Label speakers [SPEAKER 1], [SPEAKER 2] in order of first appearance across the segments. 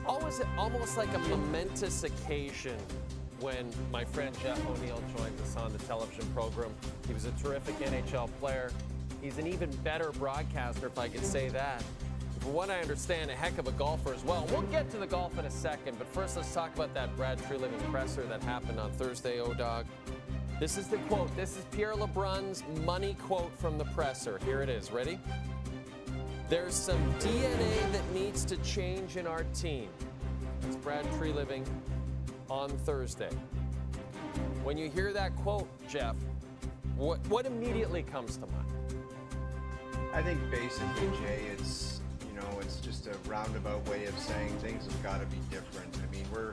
[SPEAKER 1] always almost like a momentous occasion when my friend Jeff O'Neill joins us on the television program. He was a terrific NHL player. He's an even better broadcaster, if I could say that. From what I understand, a heck of a golfer as well. We'll get to the golf in a second, but first let's talk about that Brad Treliving presser that happened on Thursday, O-Dog. This is the quote. This is Pierre LeBrun's money quote from the presser. Here it is. Ready? There's some DNA that needs to change in our team. It's Brad Treliving on Thursday. When you hear that quote, Jeff, what immediately comes to mind?
[SPEAKER 2] I think basically, Jay, it's just a roundabout way of saying things have got to be different. I mean, we're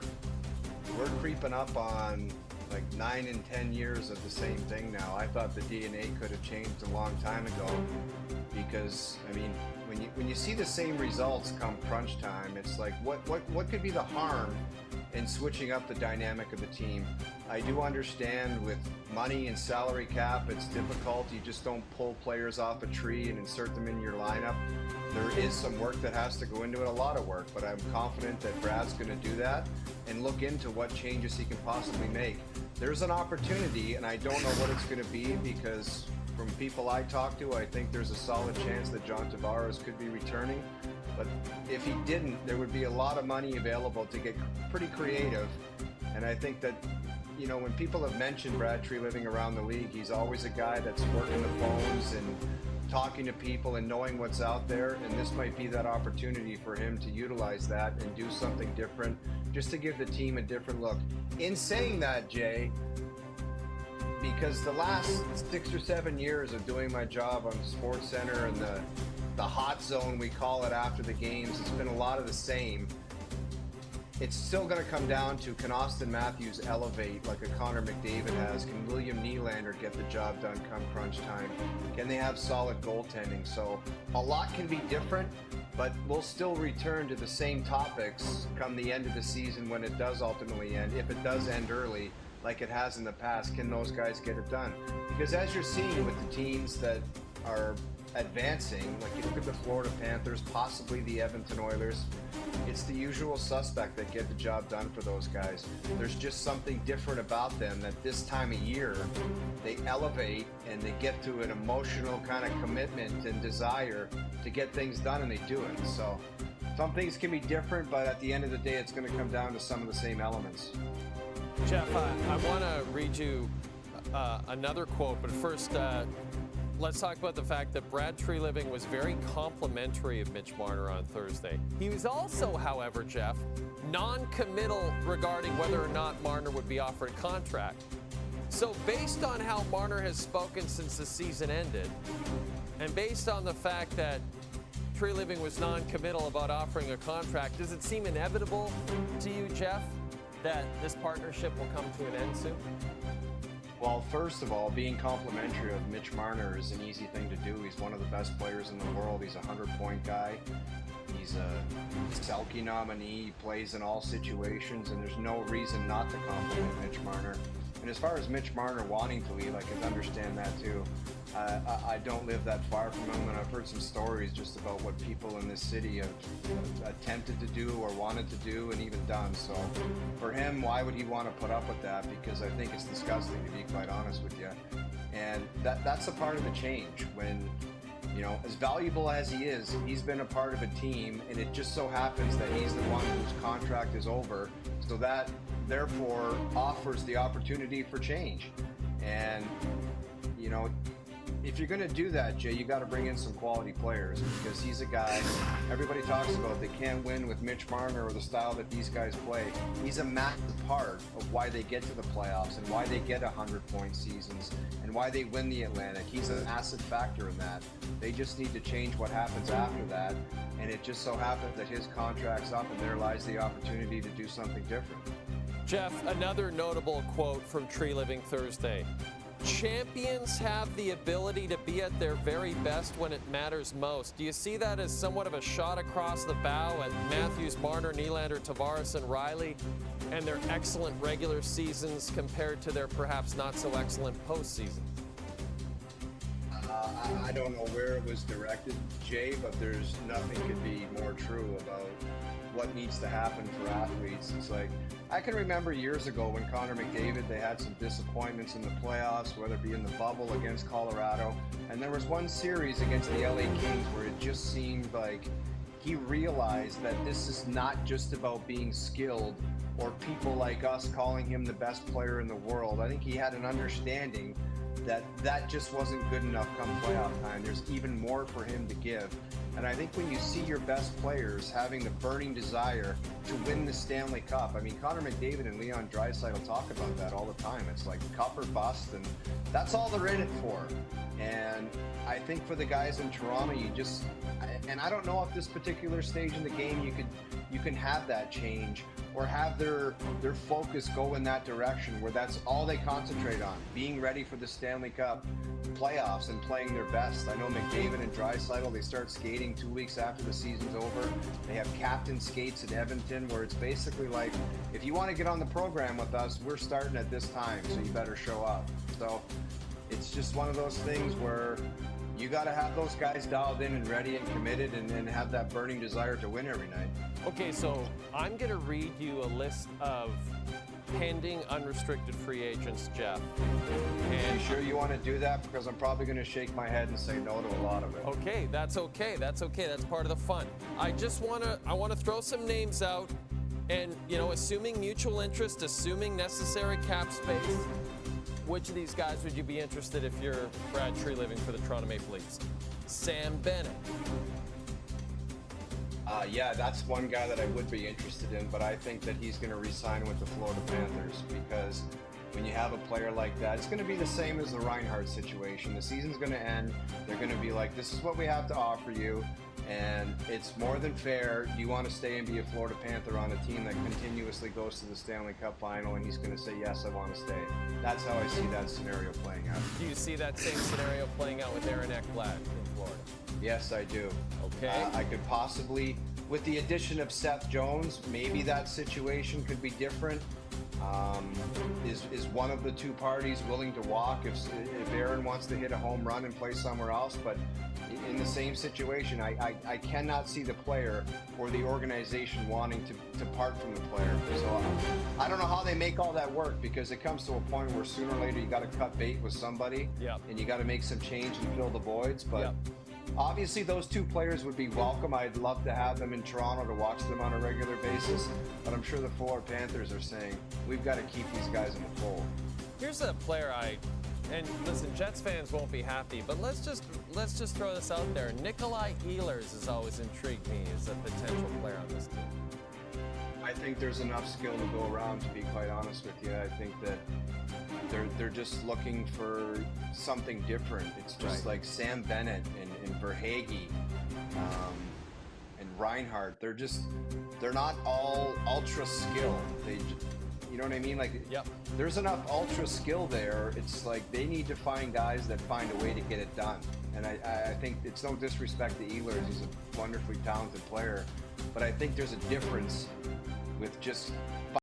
[SPEAKER 2] creeping up on like 9 and 10 years of the same thing now. I thought the DNA could have changed a long time ago because, I mean, when you see the same results come crunch time, it's like what could be the harm in switching up the dynamic of the team? I do understand with money and salary cap, it's difficult. You just don't pull players off a tree and insert them in your lineup. There is some work that has to go into it, a lot of work, but I'm confident that Brad's going to do that and look into what changes he can possibly make. There's an opportunity, and I don't know what it's going to be because from people I talk to, I think there's a solid chance that John Tavares could be returning. But if he didn't, there would be a lot of money available to get pretty creative. And I think that, you know, when people have mentioned Brad Treliving around the league, he's always a guy that's working the phones and talking to people and knowing what's out there. And this might be that opportunity for him to utilize that and do something different, just to give the team a different look. In saying that, Jay, because the last 6 or 7 years of doing my job on Sports Center and the hot zone, we call it, after the games, it's been a lot of the same. It's still going to come down to, can Austin Matthews elevate like a Connor McDavid has? Can William Nylander get the job done come crunch time? Can they have solid goaltending? So a lot can be different, but we'll still return to the same topics come the end of the season when it does ultimately end. If it does end early, like it has in the past, can those guys get it done? Because as you're seeing with the teams that are advancing, like you look at the Florida Panthers, possibly the Edmonton Oilers, it's the usual suspect that get the job done for those guys. There's just something different about them that this time of year they elevate and they get to an emotional kind of commitment and desire to get things done, and they do it. So some things can be different, but at the end of the day, it's going to come down to some of the same elements.
[SPEAKER 1] Jeff, I want to read you another quote, but first, let's talk about the fact that Brad Treliving was very complimentary of Mitch Marner on Thursday. He was also, however, Jeff, non-committal regarding whether or not Marner would be offered a contract. So based on how Marner has spoken since the season ended, and based on the fact that Treliving was non-committal about offering a contract, does it seem inevitable to you, Jeff, that this partnership will come to an end soon?
[SPEAKER 2] Well, first of all, being complimentary of Mitch Marner is an easy thing to do. He's one of the best players in the world. He's a 100-point guy. He's a Selke nominee. He plays in all situations, and there's no reason not to compliment Mitch Marner. And as far as Mitch Marner wanting to leave, I can understand that too. I don't live that far from him, and I've heard some stories just about what people in this city have attempted to do or wanted to do and even done. So for him, why would he want to put up with that? Because I think it's disgusting, to be quite honest with you. And that's a part of the change. When, you know, as valuable as he is, he's been a part of a team, and it just so happens that he's the one whose contract is over. So that therefore offers the opportunity for change. And, you know, if you're going to do that, Jay, you got to bring in some quality players, because he's a guy everybody talks about. They can't win with Mitch Marner or the style that these guys play. He's a massive part of why they get to the playoffs and why they get 100-point seasons and why they win the Atlantic. He's a massive factor in that. They just need to change what happens after that, and it just so happens that his contract's up, and there lies the opportunity to do something different.
[SPEAKER 1] Jeff, another notable quote from Treliving Thursday. Champions have the ability to be at their very best when it matters most. Do you see that as somewhat of a shot across the bow at Matthews, Marner, Nylander, Tavares, and Riley, and their excellent regular seasons compared to their perhaps not so excellent postseason?
[SPEAKER 2] I don't know where it was directed, Jay, but there's nothing could be more true about what needs to happen for athletes. It's like, I can remember years ago when Connor McDavid, they had some disappointments in the playoffs, whether it be in the bubble against Colorado. And there was one series against the LA Kings where it just seemed like he realized that this is not just about being skilled or people like us calling him the best player in the world. I think he had an understanding that that just wasn't good enough come playoff time. There's even more for him to give. And I think when you see your best players having the burning desire to win the Stanley Cup, I mean, Connor McDavid and Leon Draisaitl talk about that all the time. It's like cup or bust, and that's all they're in it for. And I think for the guys in Toronto, and I don't know if this particular stage in the game you can have that change or have their focus go in that direction where that's all they concentrate on, being ready for the Stanley Cup playoffs and playing their best. I know McDavid and Draisaitl, they start skating 2 weeks after the season's over. They have captain skates at Edmonton where it's basically like, if you want to get on the program with us, we're starting at this time, so you better show up. So it's just one of those things where you got to have those guys dialed in and ready and committed and have that burning desire to win every night.
[SPEAKER 1] Okay, so I'm going to read you a list of pending unrestricted free agents, Jeff.
[SPEAKER 2] And you sure you want to do that? Because I'm probably going to shake my head and say no to a lot of it.
[SPEAKER 1] Okay, that's okay. That's okay. That's part of the fun. I want to throw some names out, and assuming mutual interest, assuming necessary cap space. Which of these guys would you be interested if you're Brad Tree living for the Toronto Maple Leafs? Sam Bennett.
[SPEAKER 2] Yeah, that's one guy that I would be interested in, but I think that he's going to re-sign with the Florida Panthers because when you have a player like that, it's going to be the same as the Reinhart situation. The season's going to end. They're going to be like, this is what we have to offer you, and it's more than fair. Do you want to stay and be a Florida Panther on a team that continuously goes to the Stanley Cup final? And he's going to say, yes, I want to stay. That's how I see that scenario playing out.
[SPEAKER 1] Do you see that same scenario playing out with Aaron Ekblad in Florida?
[SPEAKER 2] Yes, I do.
[SPEAKER 1] Okay.
[SPEAKER 2] I could possibly, with the addition of Seth Jones, maybe that situation could be different. Is one of the two parties willing to walk if Aaron wants to hit a home run and play somewhere else? But in the same situation, I cannot see the player or the organization wanting to part from the player. So I don't know how they make all that work, because it comes to a point where sooner or later you got to cut bait with somebody, and you got to make some change and fill the voids. But obviously those two players would be welcome. I'd love to have them in Toronto to watch them on a regular basis, but I'm sure the Florida Panthers are saying, we've got to keep these guys in the fold.
[SPEAKER 1] Here's a player and listen, Jets fans won't be happy, but let's just throw this out there. Nikolai Ehlers has always intrigued me as a potential player on this team.
[SPEAKER 2] I think there's enough skill to go around, to be quite honest with you. I think that they're just looking for something different. It's just like Sam Bennett and Verhaeghe and Reinhart. They're not all ultra skilled. You know what I mean? Like, there's enough ultra skill there. It's like they need to find guys that find a way to get it done. And I think it's no disrespect to Ehlers. He's a wonderfully talented player. But I think there's a difference with just